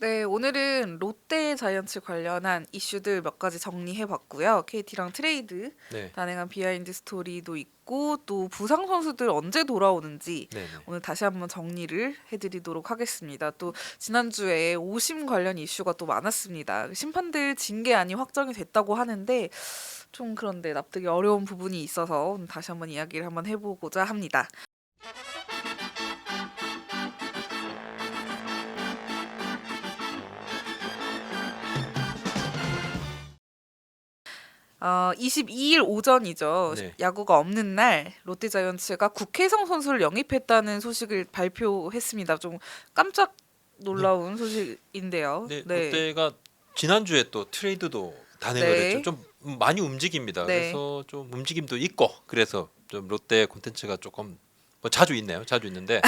네, 오늘은 롯데 자이언츠 관련한 이슈들 몇 가지 정리해 봤고요. KT랑 트레이드 네. 단행한 비하인드 스토리도 있고 또 부상 선수들 언제 돌아오는지 네네. 오늘 다시 한번 정리를 해드리도록 하겠습니다. 또 지난주에 오심 관련 이슈가 또 많았습니다. 심판들 징계안이 확정이 됐다고 하는데 좀 그런데 납득이 어려운 부분이 있어서 오늘 다시 한번 이야기를 한번 해보고자 합니다. 22일 오전이죠. 네. 야구가 없는 날 롯데자이언츠가 국회성 선수를 영입했다는 소식을 발표했습니다. 좀 깜짝 놀라운 소식인데요. 네. 네. 롯데가 지난주에 또 트레이드도 단행을 네. 했죠. 좀 많이 움직입니다. 네. 그래서 좀 움직임도 있고 그래서 좀 롯데 콘텐츠가 조금 뭐 자주 있네요. 자주 있는데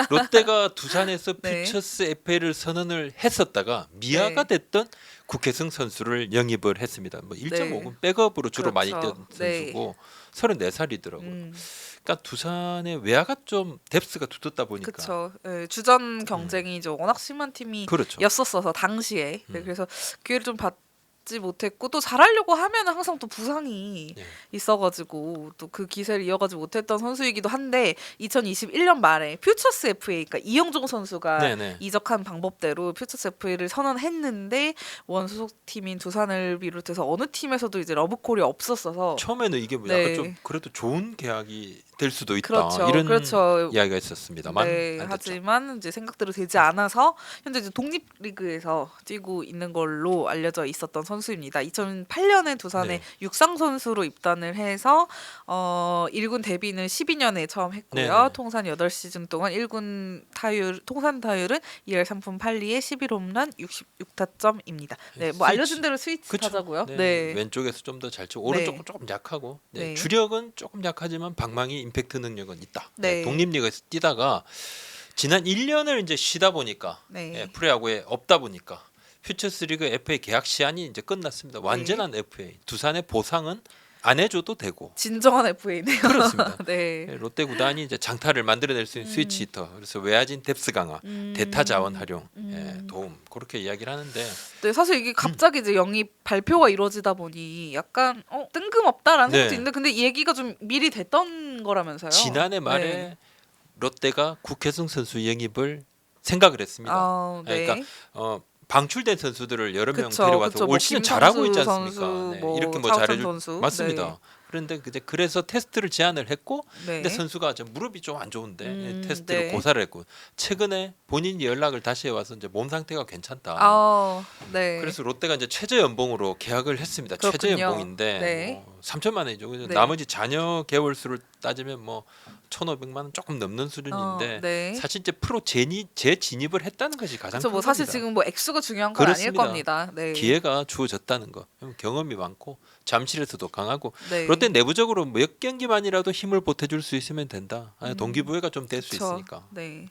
롯데가 두산에서 네. 퓨처스 FA를 선언을 했었다가 미아가 네. 됐던 국회승 선수를 영입을 했습니다. 뭐 1.5군 백업으로 주로 많이 그렇죠. 뛰던 네. 선수고 34살이더라고요. 음, 그러니까 두산의 외야가 좀 뎁스가 두텁다 보니까 그쵸. 네, 주전 경쟁이 좀 워낙 심한 그렇죠. 팀이었었어서 당시에. 네, 음. 그래서 기회를 좀 받지 못했고 또 잘하려고 하면 항상 또 부상이 네. 있어가지고 또 그 기세를 이어가지 못했던 선수이기도 한데 2021년 말에 퓨처스 FA, 그러니까 이영종 선수가 네네. 이적한 방법대로 퓨처스 FA를 선언했는데 원 소속팀인 두산을 비롯해서 어느 팀에서도 이제 러브콜이 없었어서 처음에는 이게 뭐 네. 약간 좀 그래도 좋은 계약이 될 수도 있다 그렇죠. 이런 그렇죠. 이야기가 있었습니다만 네, 안 됐죠. 하지만 이제 생각대로 되지 않아서 현재 이제 독립리그에서 뛰고 있는 걸로 알려져 있었던 선수입니다. 2008년에 두산의 네. 육상 선수로 입단을 해서 1군 데뷔는 12년에 처음 했고요. 네네. 통산 8시즌 동안 1군 타율 통산 타율은 2할 3푼 8리에 11홈런 66타점입니다. 네, 뭐 스위치. 알려진 대로 스위치 그쵸. 타자고요. 네. 네. 왼쪽에서 좀 더 잘 치고 오른쪽은 네. 조금 약하고 네. 네. 주력은 조금 약하지만 방망이 임팩트 능력은 있다. 네. 독립리그에서 뛰다가 지난 1년을 이제 쉬다 보니까 네. 예, 프로야구에 없다 보니까 퓨처스리그 FA 계약 시한이 이제 끝났습니다. 완전한 FA. 두산의 보상은 안 해줘도 되고 진정한 FA네요. 그렇습니다. 네. 예, 롯데 구단이 이제 장타를 만들어낼 수 있는 스위치 히터, 그래서 외야진 뎁스 강화, 대타 자원 활용, 예, 도움 그렇게 이야기를 하는데 네, 사실 이게 갑자기 이제 영입 발표가 이루어지다 보니 약간 뜬금없다라는 네. 생각도 있는데 근데 이 얘기가 좀 미리 됐던 거라면서요. 지난해 말에 네. 롯데가 국회승 선수 영입을 생각을 했습니다. 아, 네. 그러니까 방출된 선수들을 여러 명 그쵸, 데려와서 그쵸. 올 뭐 시즌 김상수 잘하고 있지 않습니까? 선수, 네, 뭐 이렇게 뭐 차우찬 잘해줄 선수. 맞습니다. 네. 그런데 이제 그래서 테스트를 제안을 했고, 네. 근데 선수가 좀 무릎이 좀 안 좋은데 테스트를 네. 고사를 했고, 최근에 본인이 연락을 다시 해와서 이제 몸 상태가 괜찮다. 네. 그래서 롯데가 이제 최저 연봉으로 계약을 했습니다. 최저 그렇군요. 연봉인데 네. 뭐 3천만 원이죠. 네. 나머지 자녀 개월 수를 따지면 뭐 1,500만 원 조금 넘는 수준인데 네. 사실 이제 프로 재진입을 했다는 것이 가장 그렇죠. 큰 뭐 사실 겁니다. 지금 뭐 액수가 중요한 건 아닐 그렇습니다. 겁니다. 네. 기회가 주어졌다는 거. 경험이 많고 잠실에서도 강하고 네. 롯데 내부적으로 몇 경기만이라도 힘을 보태줄 수 있으면 된다. 동기부여가 좀 될 수 그쵸. 있으니까. 네.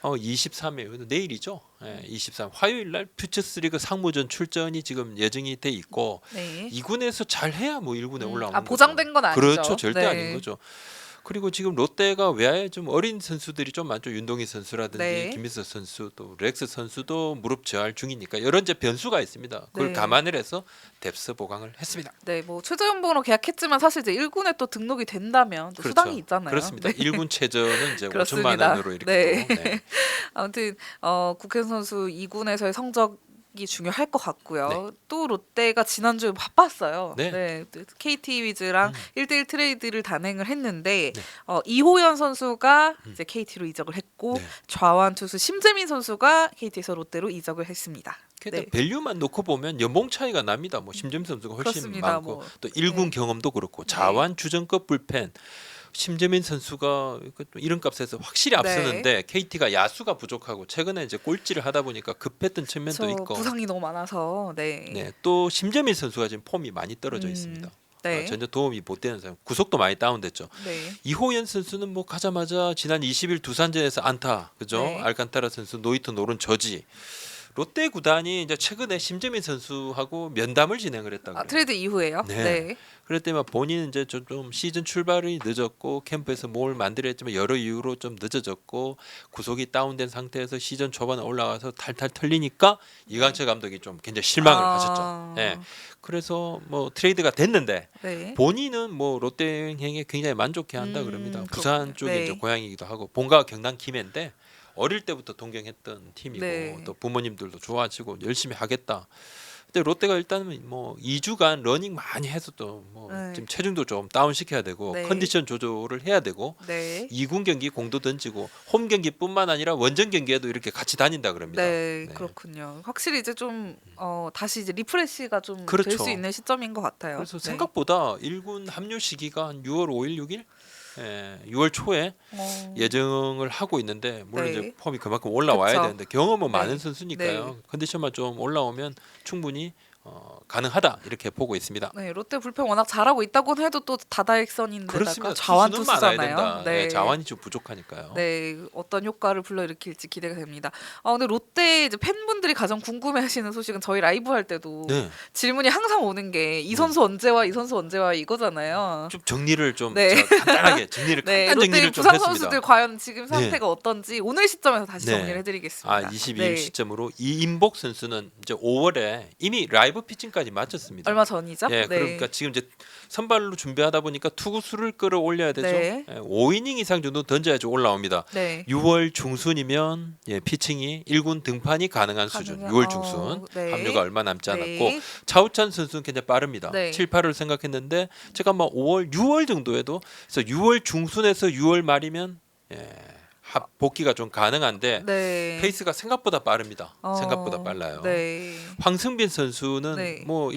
23일 내일이죠. 23 화요일 날 퓨처스리그 상무전 출전이 지금 예정이 돼 있고 네. 2군에서 잘 해야 뭐 1군에 올라오는 보장된 건 아니죠. 그렇죠. 절대 네. 아닌 거죠. 그리고 지금 롯데가 외야에 좀 어린 선수들이 좀 많죠. 윤동희 선수라든지 네. 김민석 선수 또 렉스 선수도 무릎 저할 중이니까 여러 이제 변수가 있습니다. 그걸 네. 감안을 해서 뎁스 보강을 했습니다. 네, 뭐 최저 연봉으로 계약했지만 사실 이제 1군에 또 등록이 된다면 또 수당이 있잖아요. 그렇습니다. 네. 1군 최저는 이제 5천만 그렇습니다. 원으로 이렇게 네. 또, 네. 아무튼 국현 선수 2군에서의 성적이 중요할 것 같고요. 네. 또 롯데가 지난주에 바빴어요. 네. KT 위즈랑 1대1 트레이드를 단행을 했는데 네. 이호연 선수가 이제 KT로 이적을 했고 네. 좌완 투수 심재민 선수가 KT에서 롯데로 이적을 했습니다. 그러니까 네. 밸류만 놓고 보면 연봉 차이가 납니다. 뭐 심재민 선수가 훨씬 그렇습니다. 많고 뭐, 또 1군 네. 경험도 그렇고 자완 주전급 불펜 심재민 선수가 이름값에서 확실히 앞서는데 KT가 야수가 부족하고 최근에 이제 꼴찌를 하다 보니까 급했던 측면도 저 있고 부상이 너무 많아서 네, 또 심재민 선수가 지금 폼이 많이 떨어져 있습니다. 네. 전혀 도움이 못 되는 사람 구속도 많이 다운됐죠. 네. 이호연 선수는 뭐 가자마자 지난 20일 두산전에서 안타 그죠? 네. 알칸타라 선수 노히트 노른 저지 롯데 구단이 이제 최근에 심재민 선수하고 면담을 진행을 했다 그래요. 트레이드 이후에요? 네. 네. 그랬더니 본인은 이제 좀 시즌 출발이 늦었고 캠프에서 뭘 만들어 했지만 여러 이유로 좀 늦어졌고 구속이 다운된 상태에서 시즌 초반에 올라가서 탈탈 털리니까 이강철 감독이 좀 굉장히 실망을 하셨죠. 예. 그래서 뭐 트레이드가 됐는데 네. 본인은 뭐 롯데 행에 굉장히 만족해한다 그럽니다. 부산 그렇군요. 쪽에 네. 이제 고향이기도 하고 본가가 경남 김해인데 어릴 때부터 동경했던 팀이고 네. 또 부모님들도 좋아하시고 열심히 하겠다. 근데 롯데가 일단은 뭐 2주간 러닝 많이 해서 또 뭐 네. 지금 체중도 좀 다운 시켜야 되고 네. 컨디션 조절을 해야 되고 네. 2군 경기 공도 던지고 홈 경기뿐만 아니라 원정 경기에도 이렇게 같이 다닌다 그럽니다. 네, 네. 그렇군요. 확실히 이제 좀 다시 이제 리프레시가 좀 될 그렇죠. 수 있는 시점인 것 같아요. 그래서 네. 생각보다 1군 합류 시기가 한 6월 5일 6일 6월 초에 예정을 하고 있는데 물론 네. 이제 폼이 그만큼 올라와야 그쵸. 되는데 경험은 네. 많은 선수니까요. 네. 컨디션만 좀 올라오면 충분히 가능하다 이렇게 보고 있습니다. 네, 롯데 불펜 워낙 잘하고 있다고는 해도 또 다다익선인데다가 그렇습니다. 자완 투수는 많아야 투수잖아요. 된다. 네. 네, 자완이 좀 부족하니까요. 네, 어떤 효과를 불러일으킬지 기대가 됩니다. 근데 롯데 이제 팬분들이 가장 궁금해하시는 소식은 저희 라이브 할 때도 네, 질문이 항상 오는 게 이 선수 언제 와, 이 선수 언제 와 이거잖아요. 좀 정리를 좀 네. 간단하게 정리를 네, 간단 롯데 정리를 좀 부상 했습니다. 선수들 과연 지금 네. 상태가 어떤지 오늘 시점에서 다시 네. 정리를 해드리겠습니다. 22일 네. 시점으로 이인복 선수는 이제 5월에 이미 라이브 피칭까지 마쳤습니다. 얼마 전이죠? 예, 네. 그러니까 지금 이제 선발로 준비하다 보니까 투구수를 끌어올려야 되죠. 네. 5이닝 이상 정도 던져야지 올라옵니다. 네. 6월 중순이면 피칭이 1군 등판이 가능한 수준. 6월 중순. 네. 합류가 얼마 남지 않았고 네. 차우찬 선수는 굉장히 빠릅니다. 네. 7, 8을 생각했는데 제가 뭐 5월, 6월 정도에도 그래서 6월 중순에서 6월 말이면 복귀가 좀 가능한데 네. 페이스가 생각보다 빠릅니다. 어, 생각보다 빨라요. 네. 황승빈 선수는 네. 뭐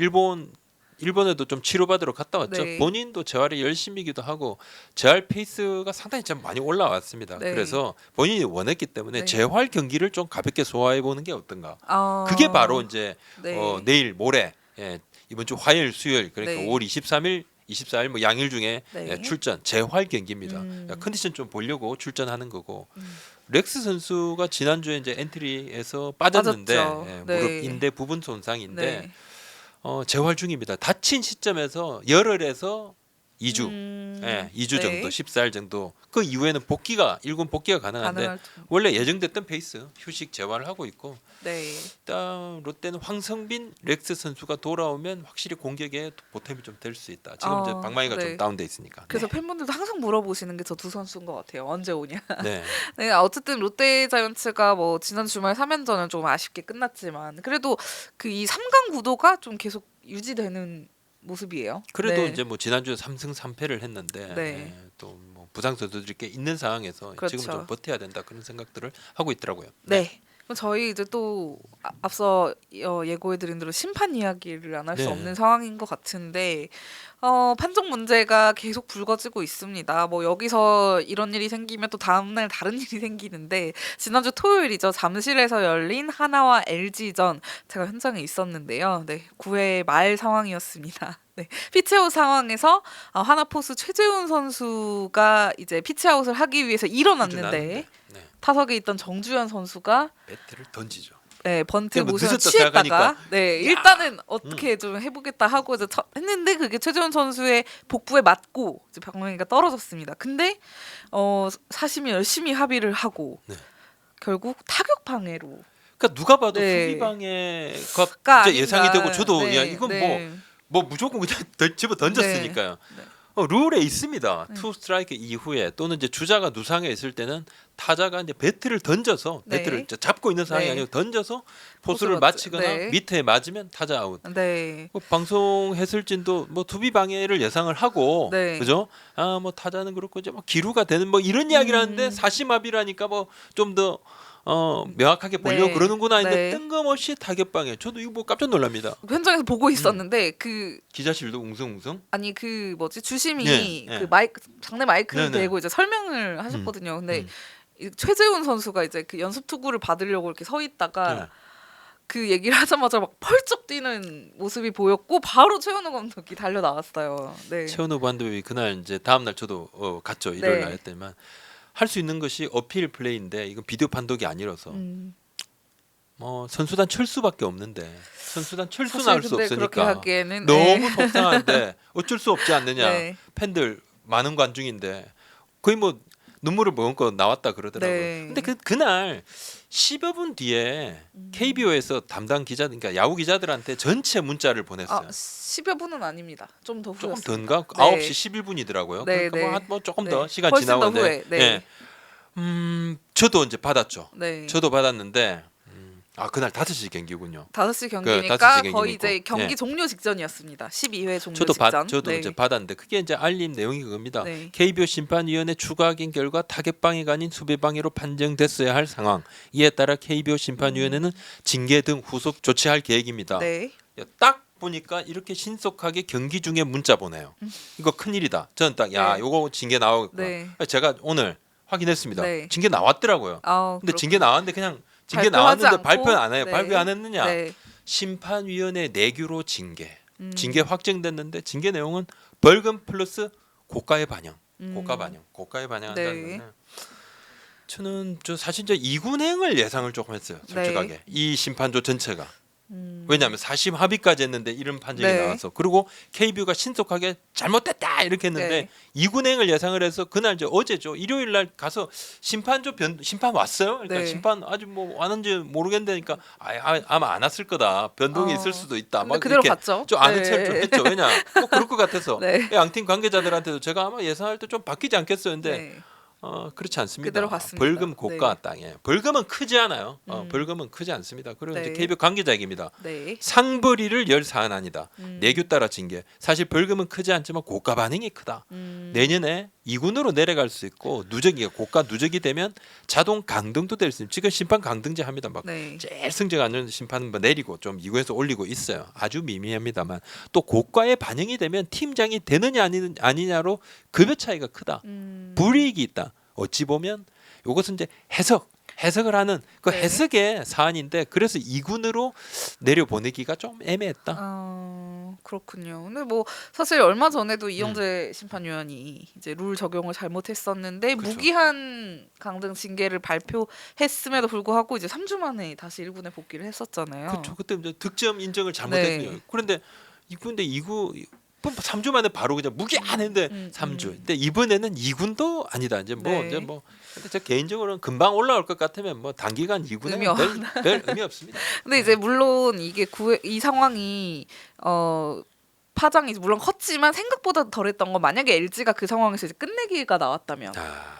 일본에도 좀 치료받으러 갔다 왔죠. 네. 본인도 재활이 열심이기도 하고 재활 페이스가 상당히 좀 많이 올라왔습니다. 네. 그래서 본인이 원했기 때문에 네. 재활 경기를 좀 가볍게 소화해 보는 게 어떤가. 아, 그게 바로 이제 네. 내일 모레 이번 주 화요일 수요일 그러니까 네. 5월 23일 24일 뭐 양일 중에 네. 출전 재활 경기입니다. 음. 그러니까 컨디션 좀 보려고 출전하는 거고 음. 렉스 선수가 지난주에 이제 엔트리에서 빠졌는데 빠졌죠. 네. 무릎 인대 부분 손상인데 네. 재활 중입니다. 다친 시점에서 열흘에서 2주, 음, 2주 네. 정도, 14일 정도. 그 이후에는 1군 복귀가 가능한데 가능할 원래 예정됐던 페이스 휴식 재활을 하고 있고 네. 일단 롯데는 황성빈, 렉스 선수가 돌아오면 확실히 공격에 보탬이 좀 될 수 있다. 지금 이제 방망이가 네. 좀 다운돼 있으니까. 그래서 팬분들도 항상 물어보시는 게 저 두 선수인 것 같아요. 언제 오냐. 네. 네, 어쨌든 롯데 자이언츠가 뭐 지난 주말 3연전은 좀 아쉽게 끝났지만 그래도 그 이 3강 구도가 좀 계속 유지되는 모습이에요. 그래도 네. 이제 뭐 지난주에 3승 3패를 했는데 네. 또 뭐 부상 선수들이 꽤 있는 상황에서 그렇죠. 지금 좀 버텨야 된다 그런 생각들을 하고 있더라고요. 네. 그럼 저희 이제 또 앞서 예고해드린 대로 심판 이야기를 안 할 수 네. 없는 상황인 것 같은데 판정 문제가 계속 불거지고 있습니다. 뭐 여기서 이런 일이 생기면 또 다음날 다른 일이 생기는데 지난주 토요일이죠. 잠실에서 열린 하나와 LG전 제가 현장에 있었는데요. 네, 9회 말 상황이었습니다. 네, 피치아웃 상황에서 하나 포수 최재훈 선수가 이제 피치아웃을 하기 위해서 일어났는데 네. 타석에 있던 정주현 선수가 배트를 던지죠. 네, 번트 그냥 뭐 모션을 늦었다 취했다가 생각하니까. 네, 일단은 어떻게 좀 해보겠다 하고 이제 했는데 그게 최재훈 선수의 복부에 맞고 이제 방망이가 떨어졌습니다. 근데 사심이 열심히 합의를 하고 네. 결국 타격 방해로 그러니까 누가 봐도 네. 수비 방해가 가 이제 예상이 아닌가. 되고 저도 네, 야 이건 네. 뭐 무조건 그냥 집어 던졌으니까요. 네. 룰에 있습니다. 네. 투 스트라이크 이후에 또는 이제 주자가 누상해 있을 때는 타자가 이제 배트를 던져서 네. 배트를 이제 잡고 있는 상황이 네. 아니고 던져서 포수를 포수 맞히거나 네. 밑에 맞으면 타자 아웃. 네. 방송 해설진도 뭐 투비 방해를 예상을 하고 네. 그죠? 뭐 타자는 그렇고 이제 뭐 기루가 되는 뭐 이런 이야기를 하는데 사심합의라니까 뭐 좀 더 명확하게 보려고 네. 그러는구나 했는데 네. 뜬금없이 타격 방해. 저도 이거 뭐 깜짝 놀랍니다. 현장에서 보고 있었는데 그 기자실도 웅성웅성. 아니 그 뭐지 주심이 네, 네. 그 마이크 장내 마이크를 네, 네. 대고 이제 설명을 하셨거든요. 근데 음. 이 최재훈 선수가 이제 그 연습 투구를 받으려고 이렇게 서 있다가 네. 그 얘기를 하자마자 막 펄쩍 뛰는 모습이 보였고 바로 최현우 감독이 달려 나왔어요. 네. 최원호 반대비 그날 이제 다음 날 저도 갔죠. 일요일 네. 날 했더니만 할 수 있는 것이 어필 플레이인데 이건 비디오 판독이 아니라서 음. 뭐 선수단 철수밖에 없는데 선수단 철수는 사실 할 수 근데 그렇게 없으니까 하기에는 너무 속상한데 어쩔 수 없지 않느냐. 네. 팬들 많은 관중인데 거의 뭐 눈물을 머금고 나왔다 그러더라고요. 네. 근데 그날 10여 분 뒤에 KBO에서 담당 기자, 그러니까 야구 기자들한테 전체 문자를 보냈어요. 10여 분은 아닙니다. 좀 더 조금 후였습니다. 더인가? 네. 9시 11분이더라고요. 네, 그러니까 네. 뭐 조금 네. 더 시간 훨씬 지나고 더 있는데 후에. 네. 예. 저도 이제 받았죠. 네. 저도 받았는데 그날 5시 경기군요. 5시 5시 경기니까 경기니까. 거의 이제 경기 예. 종료 직전이었습니다. 12회 종료 저도 직전. 저도 네. 이제 받았는데 그게 이제 알림 내용이 그겁니다. 네. KBO 심판위원회 추가 확인 결과 타격방해가 아닌 수비방해로 판정됐어야 할 상황. 이에 따라 KBO 심판위원회는 징계 등 후속 조치할 계획입니다. 네. 딱 보니까 이렇게 신속하게 경기 중에 문자 보내요. 이거 큰일이다. 저는 딱 야, 네. 요거 징계 나오겠구나. 네. 제가 오늘 확인했습니다. 네. 징계 나왔더라고요. 근데 징계 나왔는데 그냥 징계 발표하지 나왔는데 않고? 발표 안 해요. 네. 발표 안 했느냐? 네. 심판위원회 내규로 징계. 징계 확정됐는데 징계 내용은 벌금 플러스 고가의 반영. 고가의 반영한다는 네. 건데 저는 사실 2군행을 예상을 조금 했어요. 솔직하게. 네. 이 심판조 전체가. 왜냐하면 4심 합의까지 했는데 이런 판정이 네. 나와서 그리고 KBO가 신속하게 잘못됐다 이렇게 했는데 네. 2군행을 예상을 해서 그날 어제죠 일요일 날 가서 심판 왔어요. 그러니까 네. 심판 아직 뭐 왔는지 모르겠다니까 아마 안 왔을 거다. 변동이 있을 수도 있다. 근데 막 그대로 이렇게 갔죠. 좀 아는 네. 체를 좀 했죠. 왜냐 꼭 그럴 것 같아서 네. 양팀 관계자들한테도 제가 아마 예상할 때 좀 바뀌지 않겠어요. 근데 네. 그렇지 않습니다. 그대로 갔습니다. 벌금 고가 네. 땅에 벌금은 크지 않아요. 벌금은 크지 않습니다. 그리고 네. 이제 KBO 관계자 얘기입니다. 네. 상벌이를 열 사안 아니다. 내규 따라 징계. 사실 벌금은 크지 않지만 고가 반응이 크다. 내년에 2군으로 내려갈 수 있고 고가 누적이 되면 자동 강등도 될 수 있습니다. 지금 심판 강등제 합니다. 막 네. 제일 성적 안 좋은 심판은 뭐 내리고 좀 2군에서 올리고 있어요. 아주 미미합니다만 또 고가에 반영이 되면 팀장이 되느냐 아니냐로 급여 차이가 크다. 불이익이 있다. 어찌 보면 이것은 이제 해석을 하는 그 네. 해석의 사안인데 그래서 2군으로 내려보내기가 좀 애매했다. 그렇군요. 근데 뭐 사실 얼마 전에도 이영재 심판위원이 이제 룰 적용을 잘못했었는데 그렇죠. 무기한 강등 징계를 발표했음에도 불구하고 이제 3주 만에 다시 1군에 복귀를 했었잖아요. 그렇죠. 그때 이제 득점 인정을 잘못했고요. 네. 그런데 2군 3주 만에 바로 그냥 무기한 했는데 3주. 근데 이번에는 2군도 아니다. 이제 뭐 네. 이제 뭐 근데 저 개인적으로는 금방 올라올 것 같으면 뭐 단기간 2군에 의미 별 의미 없습니다. 근데 이제 물론 이게 이 상황이 파장이 물론 컸지만 생각보다 덜했던 건 만약에 LG가 그 상황에서 이제 끝내기가 나왔다면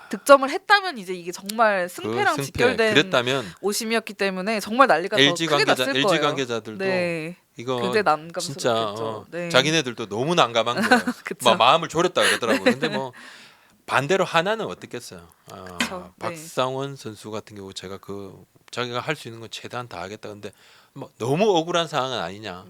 득점을 했다면 이제 이게 정말 승패랑 그 직결된 그랬다면 오심이었기 때문에 정말 난리가 더 크게 났을 LG 거예요. 관계자들도 네. 이거 굉장히 진짜 난감스럽겠죠. 네. 자기네들도 너무 난감한 거예요. 그쵸. 마음을 졸였다 그러더라고요. 근데 뭐 반대로 하나는 어떻겠어요. 그쵸. 네. 박상원 선수 같은 경우 제가 자기가 할 수 있는 건 최대한 다 하겠다. 근데 뭐 너무 억울한 상황은 아니냐.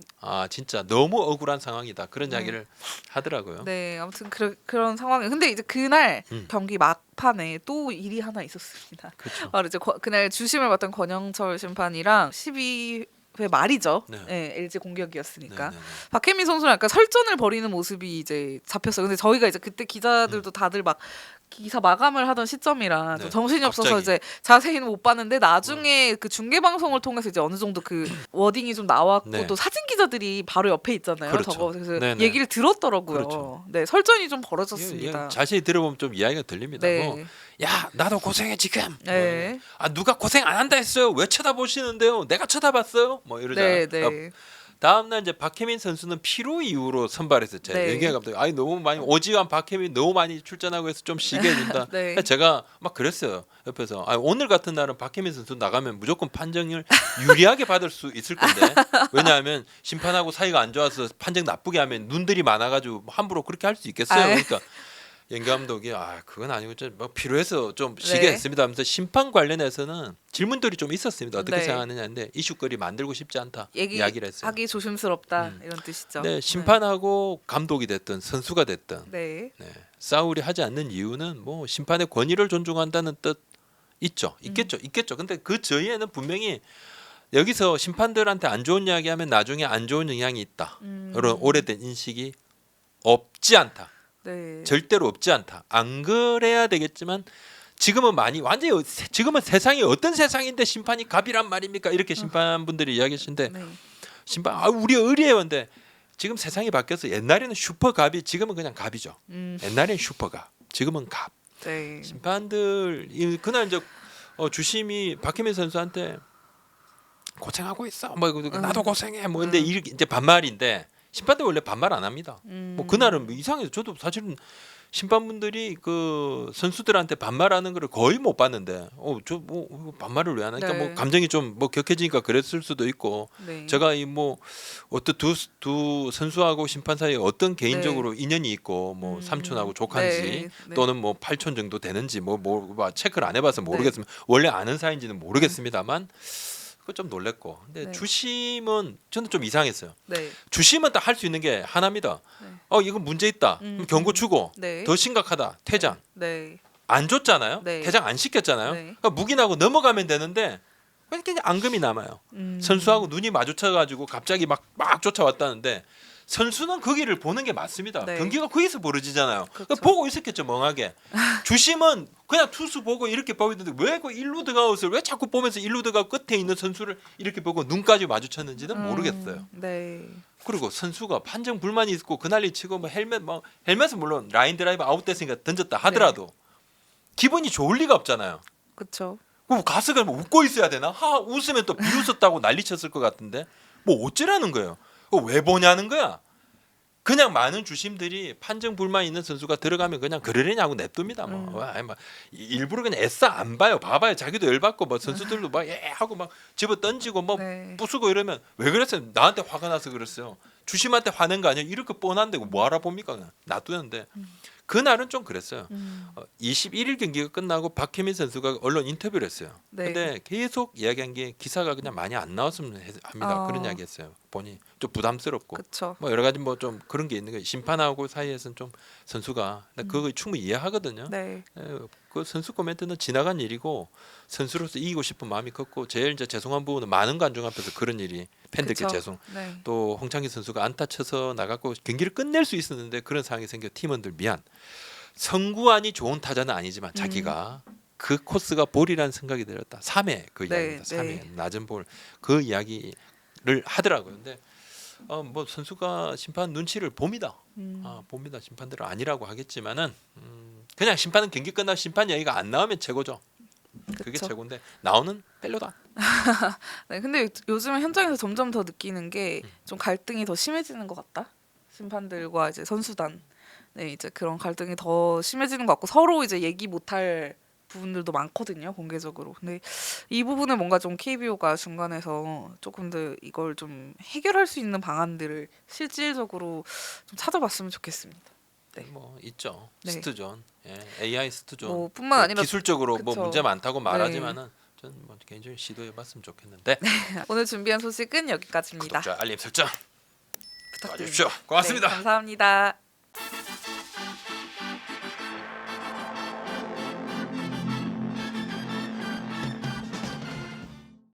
진짜 너무 억울한 상황이다. 그런 이야기를 하더라고요. 네, 아무튼 그런 상황에 근데 이제 그날 음. 경기 막판에 또 일이 하나 있었습니다. 그렇죠. 바로 이제 그날 주심을 맡은 권영철 심판이랑 12회 말이죠. 네. 네, LG 공격이었으니까 네, 네, 네. 박혜민 선수랑 약간 설전을 벌이는 모습이 이제 잡혔어요. 근데 저희가 이제 그때 기자들도 다들 막 기사 마감을 하던 시점이라 좀 네, 정신이 없어서 갑자기. 이제 자세히는 못 봤는데 나중에 그 중계 방송을 통해서 이제 어느 정도 그 워딩이 좀 나왔고 네. 또 사진 기자들이 바로 옆에 있잖아요. 그렇죠. 저거 그래서 네, 네. 얘기를 들었더라고요. 그렇죠. 네, 설전이 좀 예, 벌어졌습니다. 자세히 들어보면 좀 이야기가 들립니다. 네. 뭐, 야 나도 고생해 지금. 네. 누가 고생 안 한다 했어요. 왜 쳐다보시는데요? 내가 쳐다봤어요. 뭐 이러잖아요. 네, 네. 다음날 이제 박혜민 선수는 피로 이후로 선발했었죠. 네. 연기가 감독이 너무 많이 오지환 박혜민 너무 많이 출전하고 해서 좀 쉬게 해준다. 네. 제가 막 그랬어요. 옆에서 오늘 같은 날은 박혜민 선수 나가면 무조건 판정을 유리하게 받을 수 있을 건데 왜냐하면 심판하고 사이가 안 좋아서 판정 나쁘게 하면 눈들이 많아가지고 함부로 그렇게 할 수 있겠어요. 그러니까 연 감독이 그건 아니고 뭐 필요해서 좀 쉬게 네. 했습니다 하면서 심판 관련해서는 질문들이 좀 있었습니다. 어떻게 네. 생각하느냐인데 이슈거리 만들고 싶지 않다 이야기를 했어요. 하기 조심스럽다 이런 뜻이죠. 네, 심판하고 감독이 됐든 선수가 됐든 네. 싸우려 하지 않는 이유는 뭐 심판의 권위를 존중한다는 뜻 있겠죠. 근데 그 저희에는 분명히 여기서 심판들한테 안 좋은 이야기하면 나중에 안 좋은 영향이 있다. 이런 오래된 인식이 없지 않다. 네. 절대로 없지 않다. 안 그래야 되겠지만 지금은 많이 완전히 지금은 세상이 어떤 세상인데 심판이 갑이란 말입니까? 이렇게 심판분들이 이야기하시는데 네. 심판 우리 의리회원데 지금 세상이 바뀌어서 옛날에는 슈퍼갑이 지금은 그냥 갑이죠. 옛날에는 슈퍼갑, 지금은 갑. 네. 심판들 그날 이제 주심이 박혜민 선수한테 고생하고 있어. 뭐 나도 고생해. 뭐 근데 이렇게 이제 반말인데 심판들 원래 반말 안 합니다. 뭐 그날은 뭐 이상해서 저도 사실은 심판분들이 그 선수들한테 반말하는 거를 거의 못 봤는데 저 뭐 반말을 왜 안 하니까 네. 뭐 감정이 좀 뭐 격해지니까 그랬을 수도 있고 네. 제가 이 뭐 어떤 두 선수하고 심판 사이에 어떤 개인적으로 인연이 있고 뭐 삼촌하고 조카인지 네. 네. 또는 뭐 8촌 정도 되는지 뭐 체크를 안 해봐서 모르겠으면 원래 아는 사이인지는 모르겠습니다만 그거 좀 놀랬고 근데 네. 주심은 저는 좀 이상했어요. 네. 주심은 딱 할 수 있는 게 하나입니다. 네. 이거 문제 있다. 그럼 경고 주고 네. 더 심각하다. 퇴장. 네. 안 줬잖아요. 네. 퇴장 안 시켰잖아요. 네. 그러니까 묵인하고 넘어가면 되는데 왜 그냥 앙금이 남아요. 선수하고 눈이 마주쳐가지고 갑자기 막 쫓아왔다는데 선수는 거기를 보는 게 맞습니다. 네. 경기가 거기서 벌어지잖아요. 그렇죠. 그러니까 보고 있었겠죠 멍하게. 주심은 그냥 투수 보고 이렇게 보고 있는데 왜 그 일루 드가웃을 왜 자꾸 보면서 일루 드가웃 끝에 있는 선수를 이렇게 보고 눈까지 마주쳤는지는 모르겠어요. 네. 그리고 선수가 판정 불만이 있고 그날리 치고 뭐 헬멧은 물론 라인 드라이브 아웃됐으니까 던졌다 하더라도 기분이 좋을 리가 없잖아요. 그렇죠. 뭐 가서 그러면 웃고 있어야 되나? 웃으면 또 비웃었다고 난리쳤을 것 같은데 뭐 어쩌라는 거예요. 왜 보냐는 거야. 그냥 많은 주심들이 판정 불만 있는 선수가 들어가면 그냥 그러려냐고 냅둡니다. 뭐. 일부러 그냥 애써 안 봐요. 봐봐요. 자기도 열받고 뭐 선수들도 막 하고 막 집어 던지고 뭐 네. 부수고 이러면 왜 그랬어요? 나한테 화가 나서 그랬어요. 주심한테 화낸 거 아니야? 이렇게 뻔한데 뭐 알아봅니까? 그냥 놔두는데 그날은 좀 그랬어요. 21일 경기가 끝나고 박혜민 선수가 언론 인터뷰를 했어요. 네. 근데 계속 이야기한 게 기사가 그냥 많이 안 나왔으면 합니다. 그런 이야기했어요. 보니 좀 부담스럽고 그렇죠. 뭐 여러 가지 뭐 좀 그런 게 있는 거예요. 심판하고 사이에서는 좀 선수가 그거 충분히 이해하거든요. 네. 그 선수 코멘트는 지나간 일이고 선수로서 이기고 싶은 마음이 컸고 제일 이제 죄송한 부분은 많은 관중 앞에서 그런 일이 팬들께 그쵸. 죄송. 네. 또 홍창기 선수가 안타 쳐서 나갔고 경기를 끝낼 수 있었는데 그런 상황이 생겨 팀원들 미안. 선구안이 좋은 타자는 아니지만 자기가 그 코스가 볼이라는 생각이 들었다. 3회 그 네, 이야기입니다. 3회 네. 낮은 볼 그 이야기를 하더라고요. 근데 뭐 선수가 심판 눈치를 봅니다. 봅니다. 심판들은 아니라고 하겠지만은 그냥 심판은 경기 끝나고 심판 이야기가 안 나오면 최고죠. 그게 그쵸. 최고인데 나오는 펠로다. 네. 근데 요즘 현장에서 점점 더 느끼는 게 좀 갈등이 더 심해지는 것 같다. 심판들과 이제 선수단. 네, 이제 그런 갈등이 더 심해지는 것 같고 서로 이제 얘기 못할 부분들도 많거든요, 공개적으로. 근데 이 부분을 뭔가 좀 KBO가 중간에서 조금 더 이걸 좀 해결할 수 있는 방안들을 실질적으로 좀 찾아봤으면 좋겠습니다. 네. 뭐 있죠. 네. 스트존, AI 스트존. 뭐 뿐만 아니라 기술적으로 뭐 그쵸. 문제 많다고 말하지만은 저는 뭐 개인적으로 시도해봤으면 좋겠는데 오늘 준비한 소식은 여기까지입니다. 구독자 알림 설정 부탁드립니다. 도와주십시오. 고맙습니다. 네, 감사합니다.